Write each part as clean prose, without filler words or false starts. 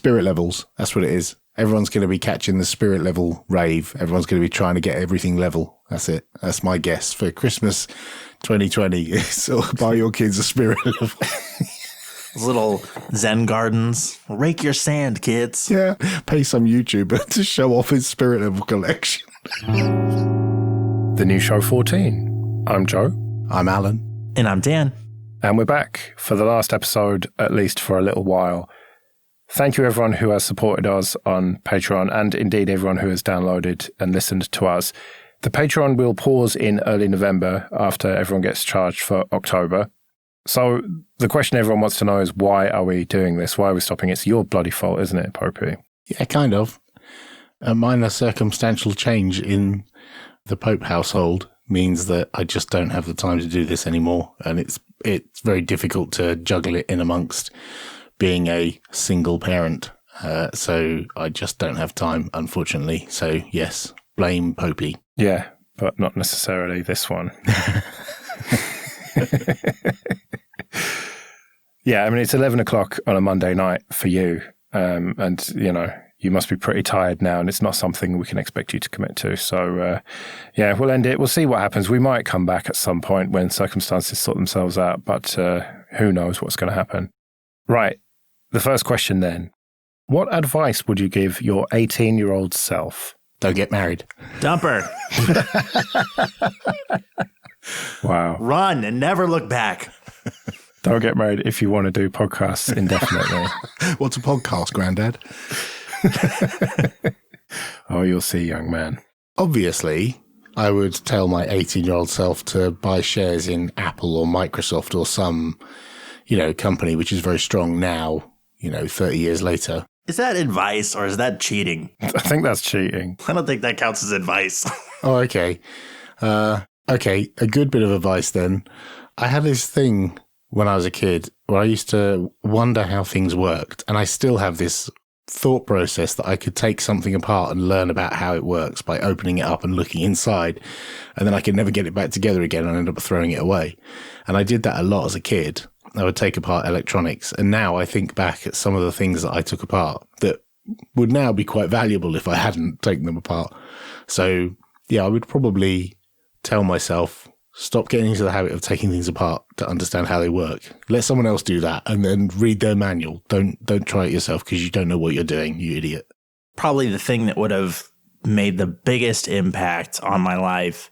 Spirit levels. That's what it is. Everyone's going to be catching the spirit level rave. Everyone's going to be trying to get everything level. That's it. That's my guess for Christmas 2020. So buy your kids a spirit level. Little Zen gardens. Rake your sand, kids. Yeah. Pay some YouTuber to show off his spirit level collection. The new show 14. I'm Joe. I'm Alan. And I'm Dan. And we're back for the last episode, at least for a little while. Thank you everyone who has supported us on Patreon and indeed everyone who has downloaded and listened to us. The Patreon will pause in early November after everyone gets charged for October. So the question everyone wants to know is, why are we doing this? Why are we stopping? It's your bloody fault, isn't it, Popey? Yeah, kind of. A minor circumstantial change in the Pope household means that I just don't have the time to do this anymore. And it's very difficult to juggle it in amongst being a single parent. So I just don't have time, unfortunately. So yes, blame Popey. Yeah, but not necessarily this one. Yeah, I mean, it's 11 o'clock on a Monday night for you. And, you know, you must be pretty tired now, and it's not something we can expect you to commit to. So, yeah, we'll end it. We'll see what happens. We might come back at some point when circumstances sort themselves out, but who knows what's going to happen. Right. The first question then. What advice would you give your 18-year-old self? Don't get married. Dumper. Wow. Run and never look back. Don't get married if you want to do podcasts indefinitely. What's a podcast, Grandad? Oh, you'll see, young man. Obviously, I would tell my 18-year-old self to buy shares in Apple or Microsoft or some, company which is very strong now, 30 years later. Is that advice or is that cheating? I think that's cheating. I don't think that counts as advice. Oh, okay. Okay, a good bit of advice then. I had this thing when I was a kid where I used to wonder how things worked, and I still have this thought process that I could take something apart and learn about how it works by opening it up and looking inside, and then I could never get it back together again and end up throwing it away. And I did that a lot as a kid. I would take apart electronics, and now I think back at some of the things that I took apart that would now be quite valuable if I hadn't taken them apart. So, yeah, I would probably tell myself, stop getting into the habit of taking things apart to understand how they work. Let someone else do that and then read their manual. Don't try it yourself because you don't know what you're doing, you idiot. Probably the thing that would have made the biggest impact on my life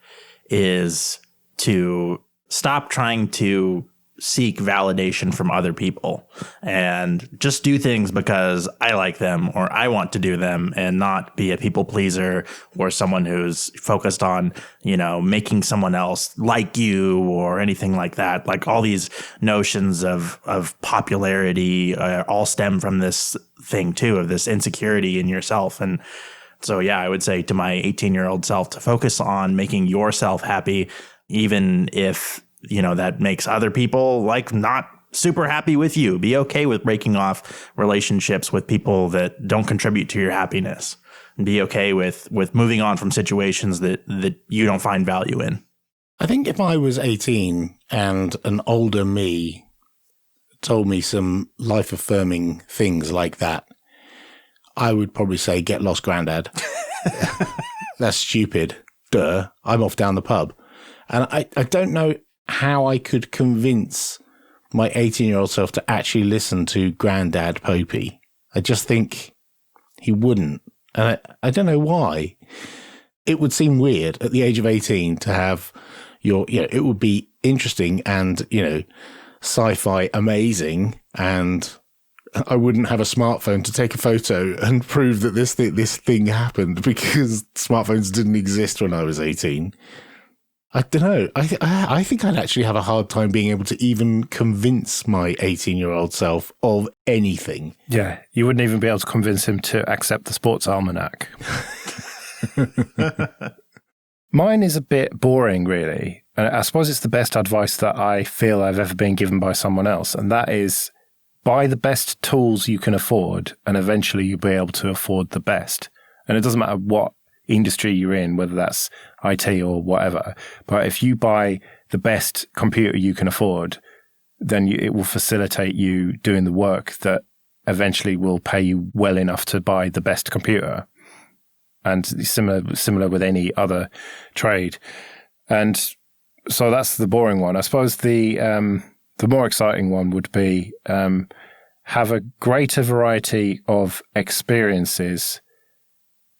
is to stop trying to seek validation from other people and just do things because I like them or I want to do them, and not be a people pleaser or someone who's focused on, making someone else like you or anything like that. Like all these notions of popularity all stem from this thing too, of this insecurity in yourself. And so, yeah, I would say to my 18-year-old self to focus on making yourself happy, even if that makes other people not super happy with you. Be okay with breaking off relationships with people that don't contribute to your happiness. And be okay with moving on from situations that you don't find value in. I think if I was 18 and an older me told me some life-affirming things like that, I would probably say, get lost, Grandad. That's stupid. Duh. I'm off down the pub. And I don't know how I could convince my 18-year-old self to actually listen to Grandad Popey. I just think he wouldn't. And I don't know why. It would seem weird at the age of 18 to have it would be interesting and, sci-fi amazing, and I wouldn't have a smartphone to take a photo and prove that this thing happened because smartphones didn't exist when I was 18. I don't know. I think I'd actually have a hard time being able to even convince my 18-year-old self of anything. Yeah, you wouldn't even be able to convince him to accept the sports almanac. Mine is a bit boring, really. And I suppose it's the best advice that I feel I've ever been given by someone else. And that is, buy the best tools you can afford, and eventually you'll be able to afford the best. And it doesn't matter what industry you're in, whether that's IT or whatever. But if you buy the best computer you can afford, then it will facilitate you doing the work that eventually will pay you well enough to buy the best computer. And similar with any other trade. And so that's the boring one. I suppose the more exciting one would be have a greater variety of experiences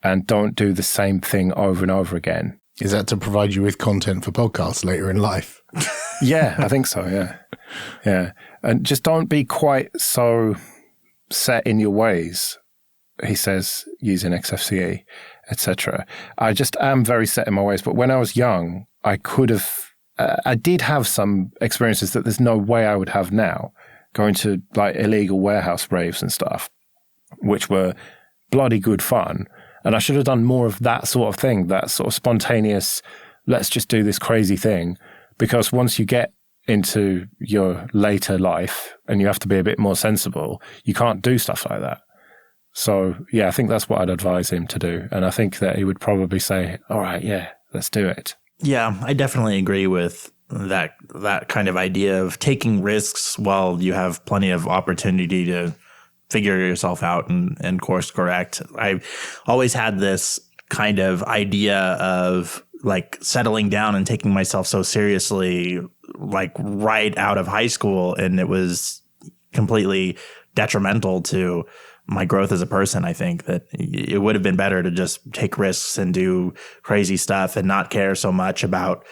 and don't do the same thing over and over again. Is that to provide you with content for podcasts later in life? Yeah, I think so, yeah. Yeah. And just don't be quite so set in your ways, he says, using XFCE, etc. I just am very set in my ways. But when I was young, I did have some experiences that there's no way I would have now, going to like illegal warehouse raves and stuff, which were bloody good fun. And I should have done more of that sort of thing, that sort of spontaneous, let's just do this crazy thing. Because once you get into your later life and you have to be a bit more sensible, you can't do stuff like that. So, yeah, I think that's what I'd advise him to do. And I think that he would probably say, all right, yeah, let's do it. Yeah, I definitely agree with that kind of idea of taking risks while you have plenty of opportunity to figure yourself out and course correct. I always had this kind of idea of like settling down and taking myself so seriously, like right out of high school. And it was completely detrimental to my growth as a person. I think that it would have been better to just take risks and do crazy stuff and not care so much about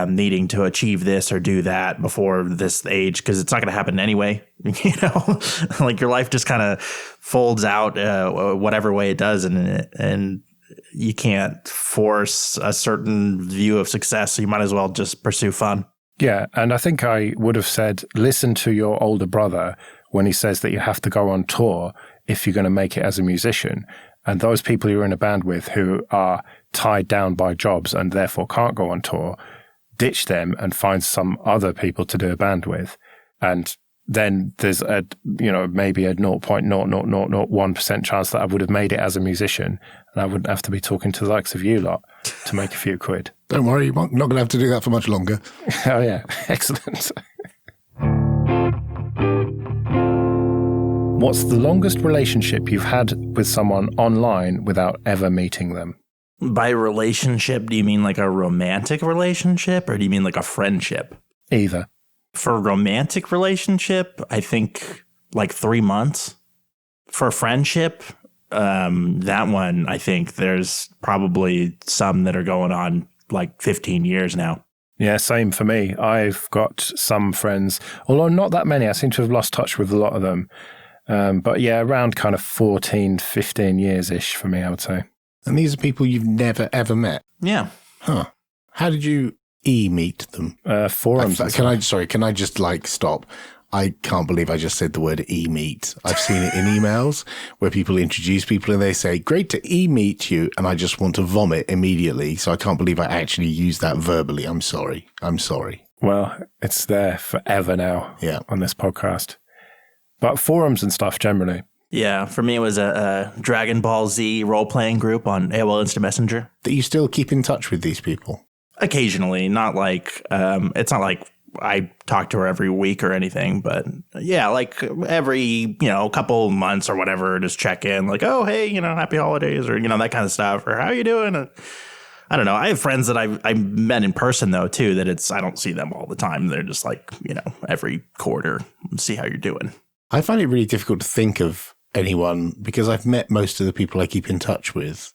needing to achieve this or do that before this age, because it's not going to happen anyway. You know, like your life just kind of folds out whatever way it does, and you can't force a certain view of success. So you might as well just pursue fun. Yeah, and I think I would have said, listen to your older brother when he says that you have to go on tour if you're going to make it as a musician. And those people you're in a band with who are tied down by jobs and therefore can't go on tour, ditch them and find some other people to do a band with. And then there's maybe a 0.0001% chance that I would have made it as a musician, and I wouldn't have to be talking to the likes of you lot to make a few quid. Don't worry, you're not going to have to do that for much longer. Oh, yeah. Excellent. What's the longest relationship you've had with someone online without ever meeting them? By relationship, do you mean like a romantic relationship, or do you mean like a friendship? Either. For a romantic relationship, I think like 3 months. For friendship, that one, I think there's probably some that are going on like 15 years now. Yeah, same for me. I've got some friends, although not that many. I seem to have lost touch with a lot of them. But yeah, around kind of 14, 15 years-ish for me, I would say. And these are people you've never, ever met? Yeah. Huh. How did you meet them? Forums. Can I just like stop? I can't believe I just said the word e-meet. I've seen it in emails where people introduce people and they say, great to e-meet you. And I just want to vomit immediately. So I can't believe I actually used that verbally. I'm sorry. Well, it's there forever now on this podcast. But forums and stuff generally. Yeah, for me it was a Dragon Ball Z role-playing group on AOL Instant Messenger. That you still keep in touch with these people? Occasionally, not like, it's not like I talk to her every week or anything, but yeah, like every, couple months or whatever, just check in like, oh, hey, happy holidays or, that kind of stuff, or how you doing? I don't know. I have friends that I met in person though, too, that I don't see them all the time. They're just like, every quarter, see how you're doing. I find it really difficult to think of anyone because I've met most of the people I keep in touch with.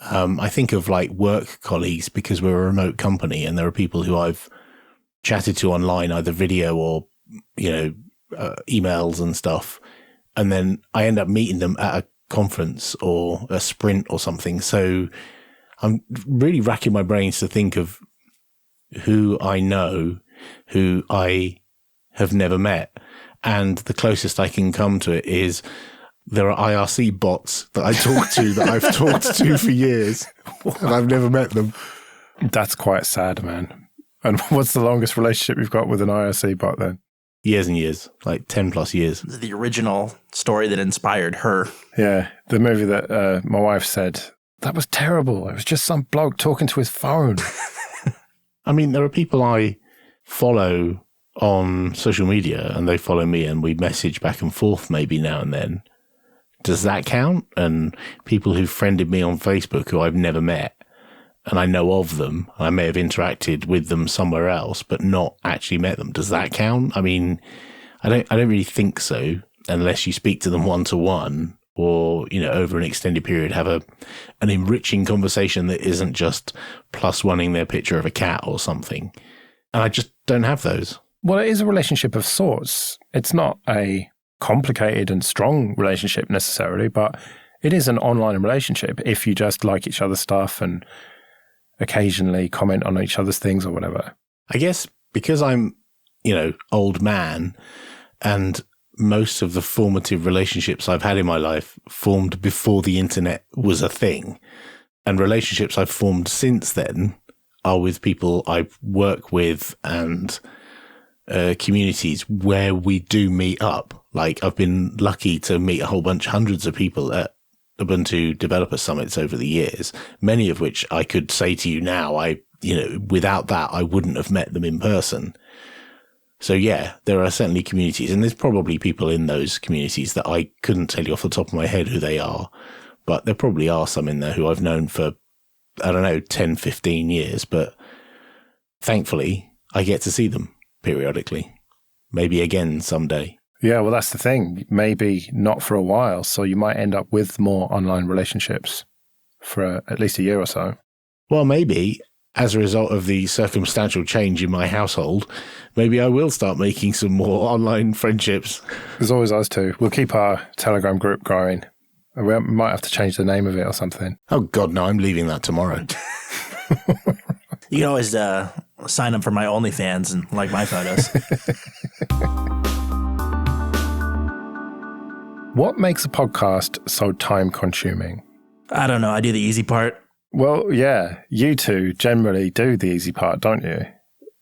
I think of like work colleagues because we're a remote company and there are people who I've chatted to online, either video or, emails and stuff. And then I end up meeting them at a conference or a sprint or something. So I'm really racking my brains to think of who I know, who I have never met. And the closest I can come to it is there are IRC bots that I talk to that I've talked to for years and I've never met them. That's quite sad, man. And what's the longest relationship you've got with an IRC bot then? Years and years, like 10 plus years. The original story that inspired her. Yeah, the movie that my wife said, that was terrible. It was just some bloke talking to his phone. I mean, there are people I follow on social media and they follow me and we message back and forth maybe now and then, does that count? And people who friended me on Facebook who I've never met and I know of them, I may have interacted with them somewhere else, but not actually met them. Does that count? I mean, I don't really think so, unless you speak to them one-to-one or, over an extended period, have an enriching conversation that isn't just +1ing their picture of a cat or something. And I just don't have those. Well, it is a relationship of sorts. It's not a complicated and strong relationship necessarily, but it is an online relationship if you just like each other's stuff and occasionally comment on each other's things or whatever. I guess because I'm, old man, and most of the formative relationships I've had in my life formed before the internet was a thing. And relationships I've formed since then are with people I work with and communities where we do meet up. Like, I've been lucky to meet a whole bunch, hundreds of people at Ubuntu developer summits over the years, many of which I could say to you now, without that, I wouldn't have met them in person. So yeah, there are certainly communities, and there's probably people in those communities that I couldn't tell you off the top of my head who they are, but there probably are some in there who I've known for, 10, 15 years, but thankfully I get to see them periodically, maybe again someday. Yeah, well, that's the thing. Maybe not for a while, so you might end up with more online relationships for at least a year or so. Well, maybe as a result of the circumstantial change in my household, maybe I will start making some more online friendships. There's always us two. We'll keep our Telegram group going. We might have to change the name of it or something. Oh, God, no, I'm leaving that tomorrow. You can always sign up for my OnlyFans and like my photos. What makes a podcast so time-consuming? I don't know. I do the easy part. Well, yeah, you two generally do the easy part, don't you?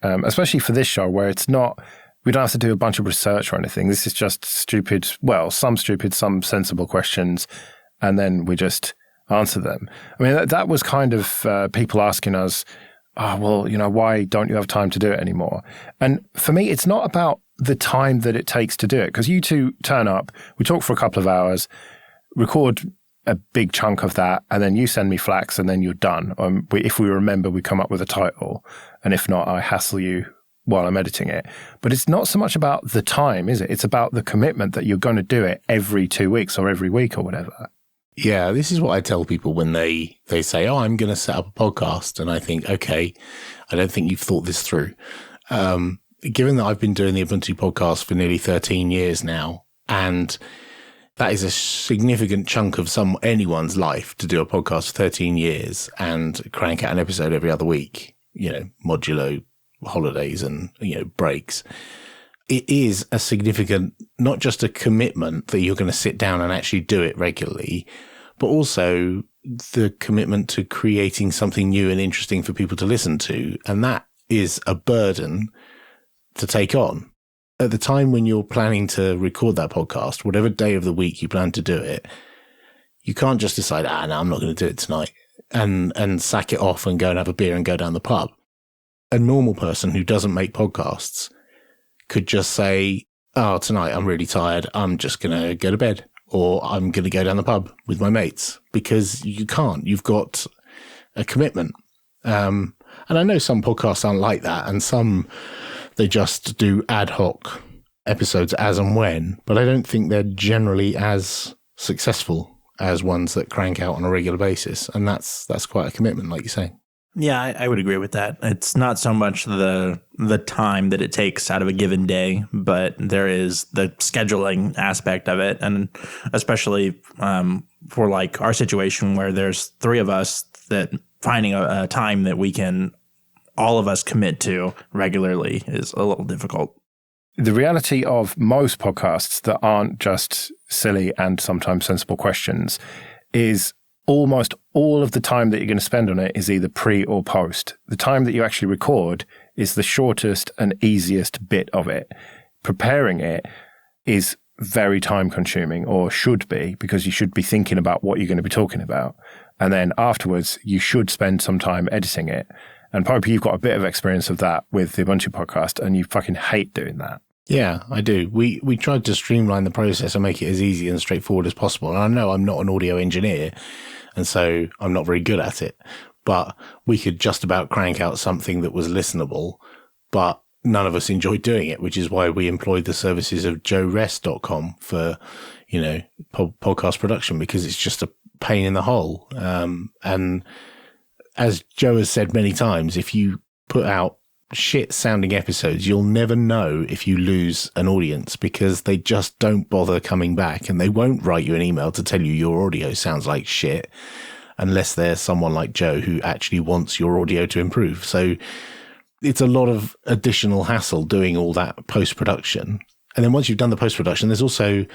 Especially for this show where it's not, we don't have to do a bunch of research or anything. This is just stupid, some sensible questions, and then we just answer them. I mean, that was kind of people asking us, why don't you have time to do it anymore? And for me, it's not about the time that it takes to do it, because you two turn up, we talk for a couple of hours, record a big chunk of that, and then you send me flax, and then you're done. If we remember, we come up with a title, and if not, I hassle you while I'm editing it. But it's not so much about the time, is it? It's about the commitment that you're going to do it every 2 weeks or every week or whatever. Yeah, this is what I tell people when they say, I'm going to set up a podcast. And I think, okay, I don't think you've thought this through. Given that I've been doing the Ubuntu podcast for nearly 13 years now, and that is a significant chunk of anyone's life to do a podcast for 13 years and crank out an episode every other week, modulo holidays and, breaks. It is a significant, not just a commitment that you're going to sit down and actually do it regularly, but also the commitment to creating something new and interesting for people to listen to. And that is a burden to take on. At the time when you're planning to record that podcast, whatever day of the week you plan to do it, you can't just decide, no, I'm not going to do it tonight and sack it off and go and have a beer and go down the pub. A normal person who doesn't make podcasts could just say, tonight I'm really tired, I'm just going to go to bed, or I'm going to go down the pub with my mates, because you can't. You've got a commitment. And I know some podcasts aren't like that, and some, they just do ad hoc episodes as and when, but I don't think they're generally as successful as ones that crank out on a regular basis. And that's quite a commitment, like you say. Yeah, I would agree with that. It's not so much the time that it takes out of a given day, but there is the scheduling aspect of it. And especially for like our situation where there's three of us, that finding a time that we can all of us commit to regularly is a little difficult. The reality of most podcasts that aren't just silly and sometimes sensible questions is almost all of the time that you're going to spend on it is either pre or post. The time that you actually record is the shortest and easiest bit of it. Preparing it is very time consuming, or should be, because you should be thinking about what you're going to be talking about. And then afterwards, you should spend some time editing it. And Popey, you've got a bit of experience of that with the Ubuntu podcast, and you fucking hate doing that. Yeah, I do. We tried to streamline the process and make it as easy and straightforward as possible. And I know I'm not an audio engineer, and so I'm not very good at it. But we could just about crank out something that was listenable, but none of us enjoyed doing it, which is why we employed the services of joerest.com for, podcast production, because it's just a pain in the hole. And as Joe has said many times, if you put out shit sounding episodes, you'll never know if you lose an audience, because they just don't bother coming back, and they won't write you an email to tell you your audio sounds like shit unless there's someone like Joe who actually wants your audio to improve. So it's a lot of additional hassle doing all that post-production. And then once you've done the post-production, there's also,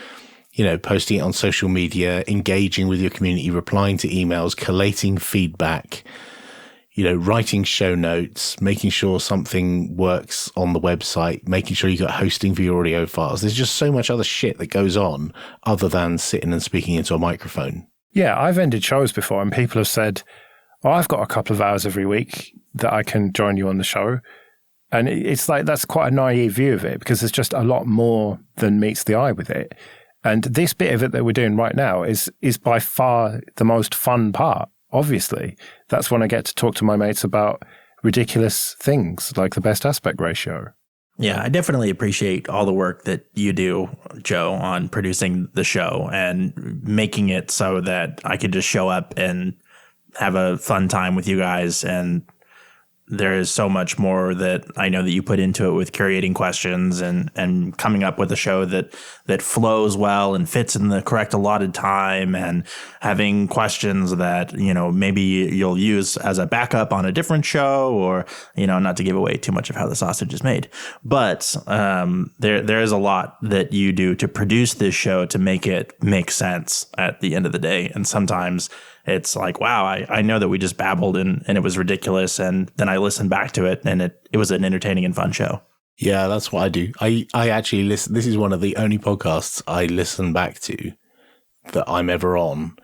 posting it on social media, engaging with your community, replying to emails, collating feedback, writing show notes, making sure something works on the website, making sure you got hosting for your audio files. There's just so much other shit that goes on other than sitting and speaking into a microphone. Yeah, I've ended shows before and people have said, I've got a couple of hours every week that I can join you on the show. And it's like, that's quite a naive view of it, because there's just a lot more than meets the eye with it. And this bit of it that we're doing right now is by far the most fun part. Obviously, that's when I get to talk to my mates about ridiculous things like the best aspect ratio. Yeah, I definitely appreciate all the work that you do, Joe, on producing the show and making it so that I could just show up and have a fun time with you guys. And there is so much more that I know that you put into it with curating questions and coming up with a show that flows well and fits in the correct allotted time, and having questions that, maybe you'll use as a backup on a different show, or, not to give away too much of how the sausage is made. But there is a lot that you do to produce this show to make it make sense at the end of the day. And sometimes it's like, wow, I know that we just babbled and it was ridiculous. And then I listened back to it and it was an entertaining and fun show. Yeah, that's what I do. I actually listen. This is one of the only podcasts I listen back to that I'm ever on.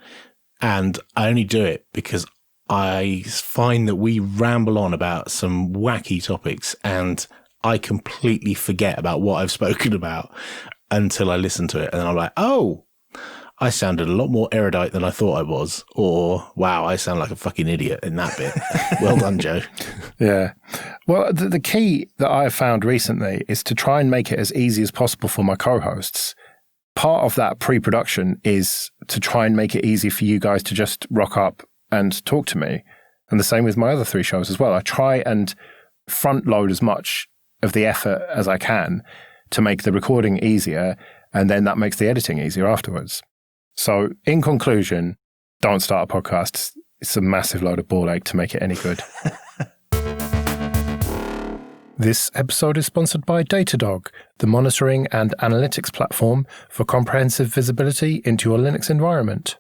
And I only do it because I find that we ramble on about some wacky topics and I completely forget about what I've spoken about until I listen to it. And then I'm like, oh, I sounded a lot more erudite than I thought I was, or wow, I sound like a fucking idiot in that bit. Well done, Joe. Yeah. Well, the key that I've found recently is to try and make it as easy as possible for my co-hosts. Part of that pre-production is to try and make it easy for you guys to just rock up and talk to me. And the same with my other 3 shows as well. I try and front load as much of the effort as I can to make the recording easier, and then that makes the editing easier afterwards. So, in conclusion, don't start a podcast. It's a massive load of ball ache to make it any good. This episode is sponsored by Datadog, the monitoring and analytics platform for comprehensive visibility into your Linux environment.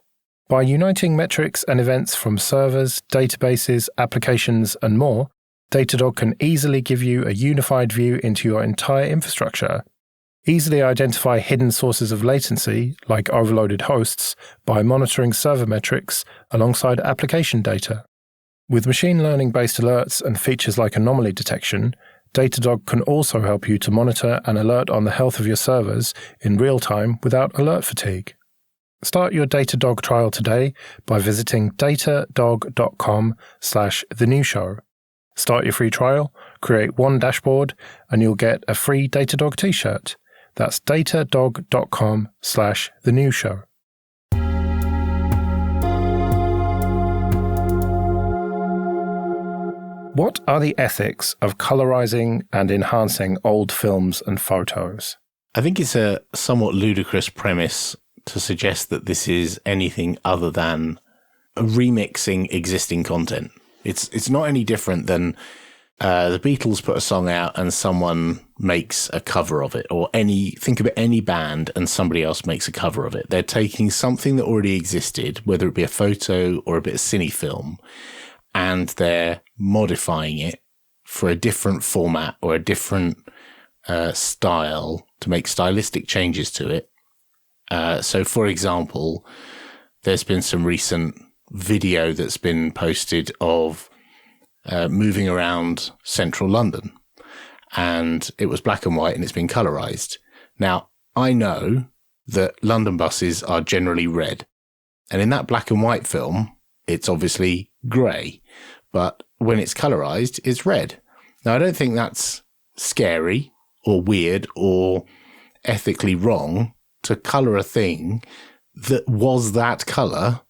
By uniting metrics and events from servers, databases, applications, and more, Datadog can easily give you a unified view into your entire infrastructure. Easily identify hidden sources of latency, like overloaded hosts, by monitoring server metrics alongside application data. With machine learning-based alerts and features like anomaly detection, Datadog can also help you to monitor and alert on the health of your servers in real time without alert fatigue. Start your Datadog trial today by visiting datadog.com/thenewshow. Start your free trial, create one dashboard, and you'll get a free Datadog t-shirt. That's datadog.com/thenewshow. What are the ethics of colourising and enhancing old films and photos? I think it's a somewhat ludicrous premise to suggest that this is anything other than remixing existing content. It's not any different than the Beatles put a song out and someone makes a cover of it, or think of any band and somebody else makes a cover of it. They're taking something that already existed, whether it be a photo or a bit of cine film, and they're modifying it for a different format or a different style to make stylistic changes to it. So, for example, there's been some recent video that's been posted of moving around central London. And it was black and white and it's been colorized. Now, I know that London buses are generally red. And in that black and white film, it's obviously grey. But when it's colorized, it's red. Now, I don't think that's scary or weird or ethically wrong to colour a thing that was that colour,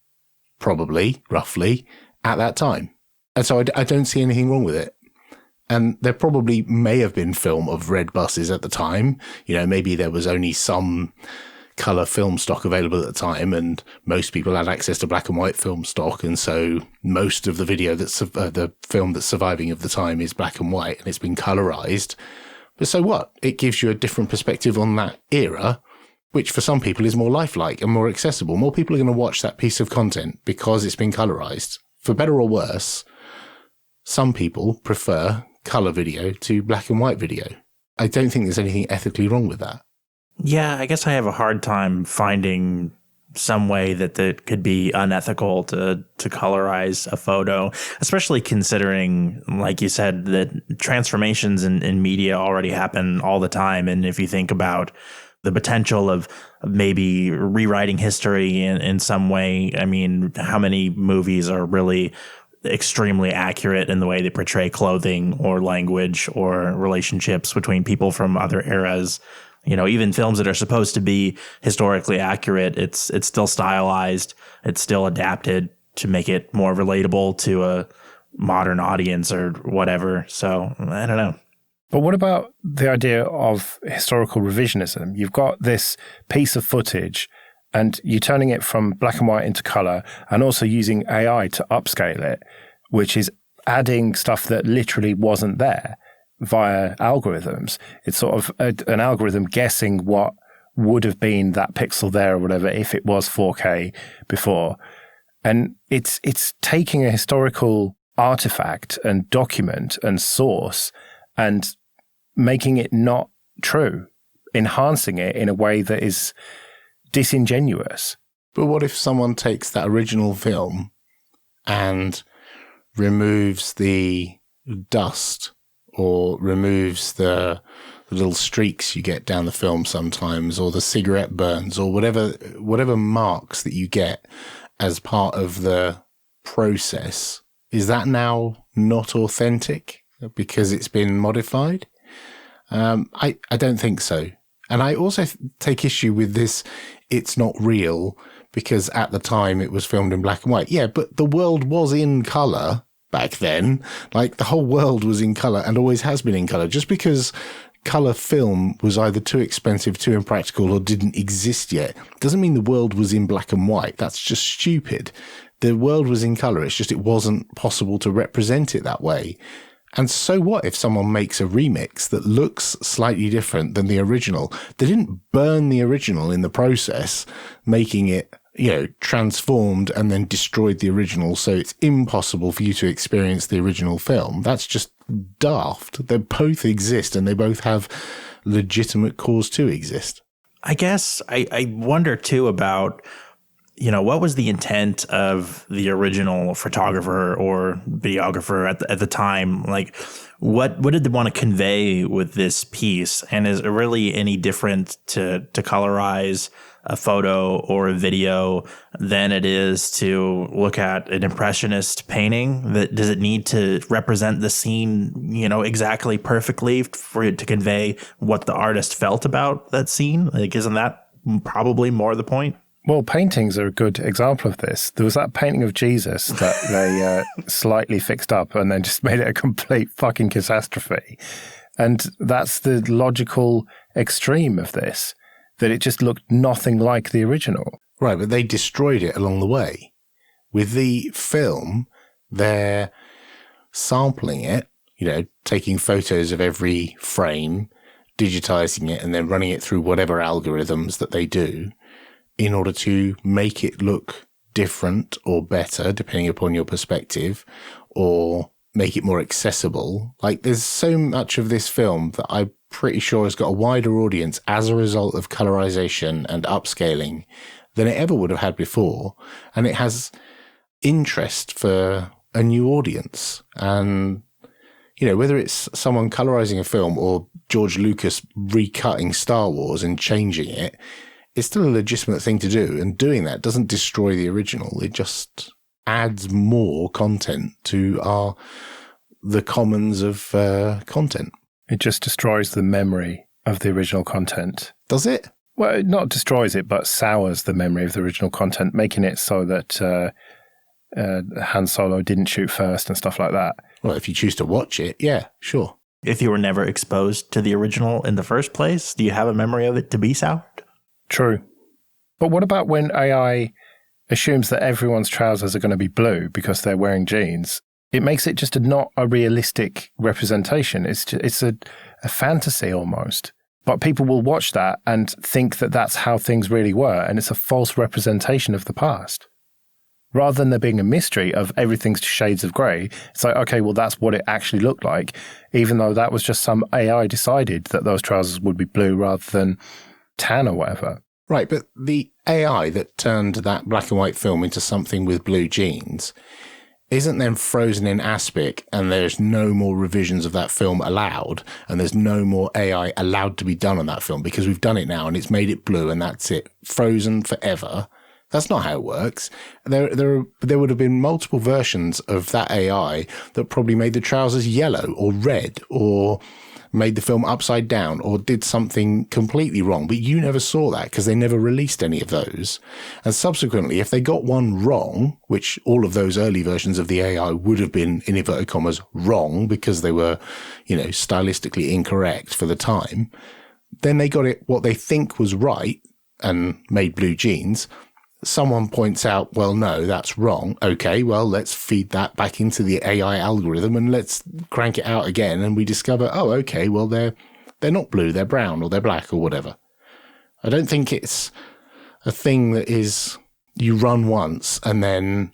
probably, roughly, at that time. And so I don't see anything wrong with it. And there probably may have been film of red buses at the time. You know, maybe there was only some colour film stock available at the time and most people had access to black and white film stock. And so most of the video that's the film that's surviving of the time is black and white and it's been colorized. But so what? It gives you a different perspective on that era, which for some people is more lifelike and more accessible. More people are going to watch that piece of content because it's been colorized. For better or worse, some people prefer color video to black and white video. I don't think there's anything ethically wrong with that. Yeah, I guess I have a hard time finding some way that it could be unethical to colorize a photo, especially considering, like you said, that transformations in media already happen all the time. And if you think about the potential of maybe rewriting history in some way, I mean, how many movies are really extremely accurate in the way they portray clothing or language or relationships between people from other eras? You know, even films that are supposed to be historically accurate, it's still stylized. It's still adapted to make it more relatable to a modern audience or whatever. So I don't know. But what about the idea of historical revisionism? You've got this piece of footage and you're turning it from black and white into color and also using AI to upscale it, which is adding stuff that literally wasn't there via algorithms. It's sort of an algorithm guessing what would have been that pixel there or whatever if it was 4K before. And it's taking a historical artifact and document and source and making it not true, enhancing it in a way that is disingenuous. But what if someone takes that original film and removes the dust or removes the little streaks you get down the film sometimes, or the cigarette burns, or whatever marks that you get as part of the process? Is that now not authentic because it's been modified? I don't think so. And I also take issue with this, it's not real, because at the time it was filmed in black and white. Yeah, but the world was in colour back then. Like, the whole world was in colour and always has been in colour. Just because colour film was either too expensive, too impractical, or didn't exist yet, doesn't mean the world was in black and white. That's just stupid. The world was in colour. It's just it wasn't possible to represent it that way. And so what if someone makes a remix that looks slightly different than the original? They didn't burn the original in the process, making it, you know, transformed and then destroyed the original, so it's impossible for you to experience the original film. That's just daft. They both exist and they both have legitimate cause to exist. I guess I wonder too about, you know, what was the intent of the original photographer or videographer at the time? Like, what did they want to convey with this piece? And is it really any different to colorize a photo or a video than it is to look at an impressionist painting? That does it need to represent the scene, you know, exactly perfectly for it to convey what the artist felt about that scene? Like, isn't that probably more the point? Well, paintings are a good example of this. There was that painting of Jesus that they slightly fixed up and then just made it a complete fucking catastrophe. And that's the logical extreme of this, that it just looked nothing like the original. Right, but they destroyed it along the way. With the film, they're sampling it, you know, taking photos of every frame, digitizing it, and then running it through whatever algorithms that they do, in order to make it look different or better, depending upon your perspective, or make it more accessible. Like, there's so much of this film that I'm pretty sure has got a wider audience as a result of colorization and upscaling than it ever would have had before. And it has interest for a new audience. And, whether it's someone colorizing a film or George Lucas recutting Star Wars and changing it, it's still a legitimate thing to do. And doing that doesn't destroy the original. It just adds more content to the commons of content. It just destroys the memory of the original content. Does it? Well, it not destroys it, but sours the memory of the original content, making it so that Han Solo didn't shoot first and stuff like that. Well, if you choose to watch it, yeah, sure. If you were never exposed to the original in the first place, do you have a memory of it to be soured? True. But what about when AI assumes that everyone's trousers are going to be blue because they're wearing jeans? It makes it just not a realistic representation. It's a fantasy almost. But people will watch that and think that that's how things really were, and it's a false representation of the past. Rather than there being a mystery of everything's shades of grey, it's like, okay, well, that's what it actually looked like, even though that was just some AI decided that those trousers would be blue rather than tan or whatever. Right, but the AI that turned that black and white film into something with blue jeans isn't then frozen in aspic, and there's no more revisions of that film allowed, and there's no more AI allowed to be done on that film because we've done it now and it's made it blue and that's it. Frozen forever. That's not how it works. There would have been multiple versions of that AI that probably made the trousers yellow or red or made the film upside down or did something completely wrong. But you never saw that because they never released any of those. And subsequently, if they got one wrong, which all of those early versions of the AI would have been, in inverted commas, wrong because they were, stylistically incorrect for the time, then they got it what they think was right and made blue jeans. Someone points out, well, no, that's wrong. Okay, well, let's feed that back into the AI algorithm and let's crank it out again. And we discover, oh, okay, well, they're not blue, they're brown or they're black or whatever. I don't think it's a thing that is you run once and then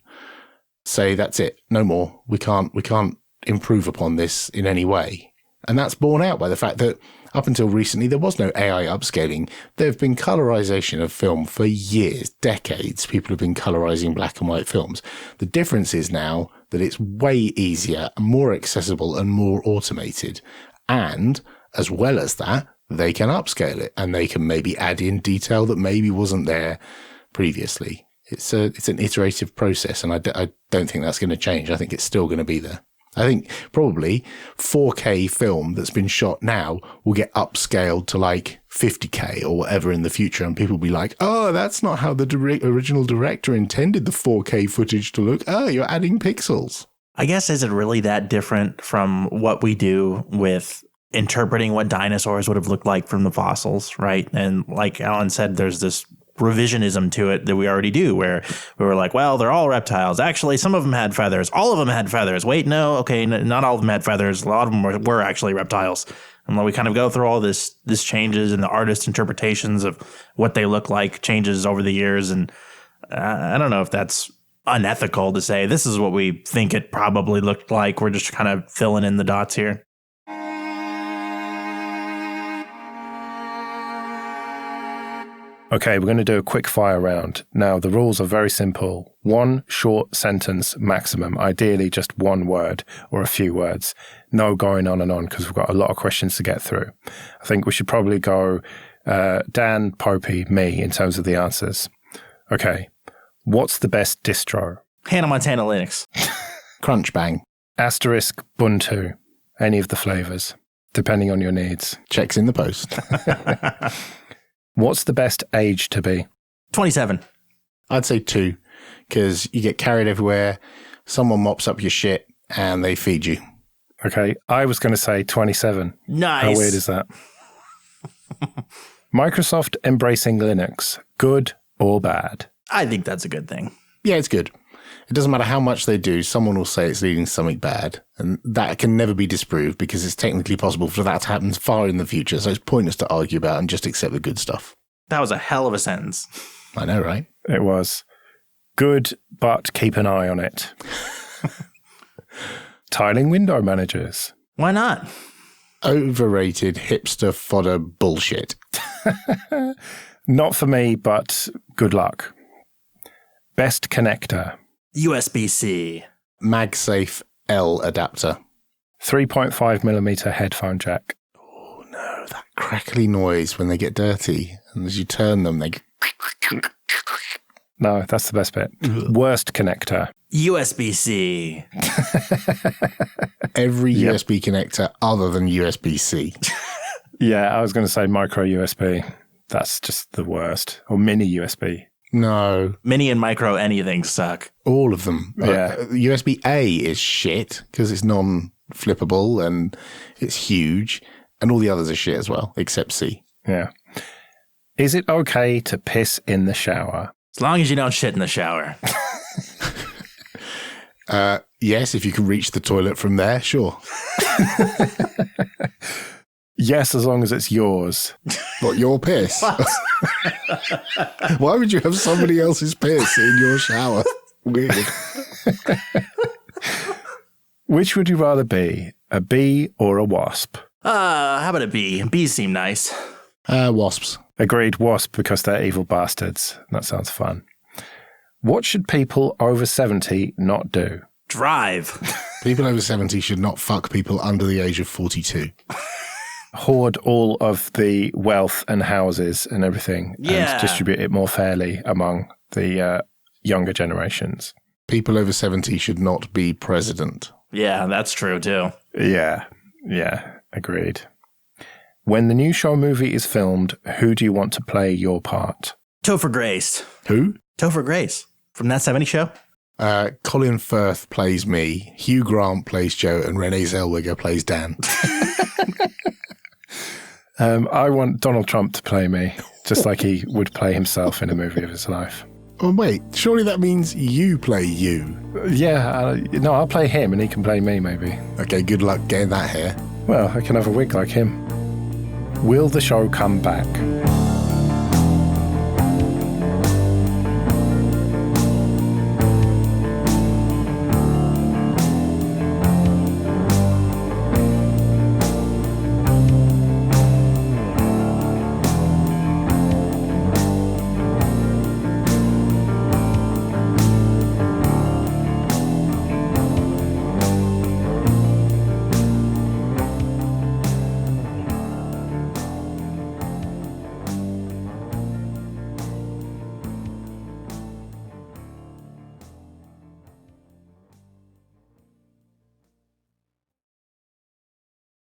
say, that's it, no more. We can't improve upon this in any way. And that's borne out by the fact that up until recently, there was no AI upscaling. There have been colorization of film for years, decades. People have been colorizing black and white films. The difference is now that it's way easier, more accessible and more automated. And as well as that, they can upscale it and they can maybe add in detail that maybe wasn't there previously. It's an iterative process, and I don't think that's going to change. I think it's still going to be there. I think probably 4K film that's been shot now will get upscaled to like 50K or whatever in the future. And people will be like, oh, that's not how the original director intended the 4K footage to look. Oh, you're adding pixels. I guess, is it really that different from what we do with interpreting what dinosaurs would have looked like from the fossils, right? And like Alan said, there's this revisionism to it that we already do, where we were like, well, they're all reptiles. Actually, some of them had feathers. All of them had feathers. Wait, no, okay, not all of them had feathers. A lot of them were actually reptiles. And we kind of go through all this changes in the artist's interpretations of what they look like, changes over the years. And I don't know if that's unethical to say this is what we think it probably looked like. We're just kind of filling in the dots here. Okay, we're going to do a quick fire round. Now, the rules are very simple. One short sentence maximum, ideally just one word or a few words. No going on and on because we've got a lot of questions to get through. I think we should probably go Dan, Popey, me in terms of the answers. Okay, what's the best distro? Hannah Montana Linux. Crunch Bang. Asterisk Ubuntu. Any of the flavors, depending on your needs. Checks in the post. What's the best age to be? 27. I'd say 2, because you get carried everywhere, someone mops up your shit, and they feed you. Okay, I was going to say 27. Nice. How weird is that? Microsoft embracing Linux, good or bad? I think that's a good thing. Yeah, it's good. It doesn't matter how much they do, someone will say it's leading to something bad. And that can never be disproved because it's technically possible for that to happen far in the future. So it's pointless to argue about and just accept the good stuff. That was a hell of a sentence. I know, right? It was. Good, but keep an eye on it. Tiling window managers. Why not? Overrated hipster fodder bullshit. Not for me, but good luck. Best connector. USB-C. MagSafe L adapter. 3.5mm headphone jack. Oh no, that crackly noise when they get dirty. And as you turn them, they... No, that's the best bit. Worst connector. USB-C. Every USB connector other than USB-C. Yeah, I was going to say micro USB. That's just the worst. Or mini USB. No. Mini and micro anything suck. All of them. Yeah. USB-A is shit because it's non-flippable and it's huge. And all the others are shit as well, except C. Yeah. Is it okay to piss in the shower? As long as you don't shit in the shower. Yes, if you can reach the toilet from there, sure. Yes, as long as it's yours. What, your piss? Why would you have somebody else's piss in your shower? Weird. Which would you rather be, a bee or a wasp? How about a bee? Bees seem nice. Wasps. Agreed, wasp, because they're evil bastards. That sounds fun. What should people over 70 not do? Drive. People over 70 should not fuck people under the age of 42. Hoard all of the wealth and houses and everything and distribute it more fairly among the younger generations. People over 70 should not be president. Yeah, that's true too. Yeah, agreed. When the new Show movie is filmed, who do you want to play your part? Topher Grace. Who? Topher Grace. From That 70 Show? Colin Firth plays me, Hugh Grant plays Joe, and Renee Zellweger plays Dan. I want Donald Trump to play me, just like he would play himself in a movie of his life. Oh, wait, surely that means you play you. Yeah, no, I'll play him and he can play me, maybe. Okay, good luck getting that hair. Well, I can have a wig like him. Will the show come back?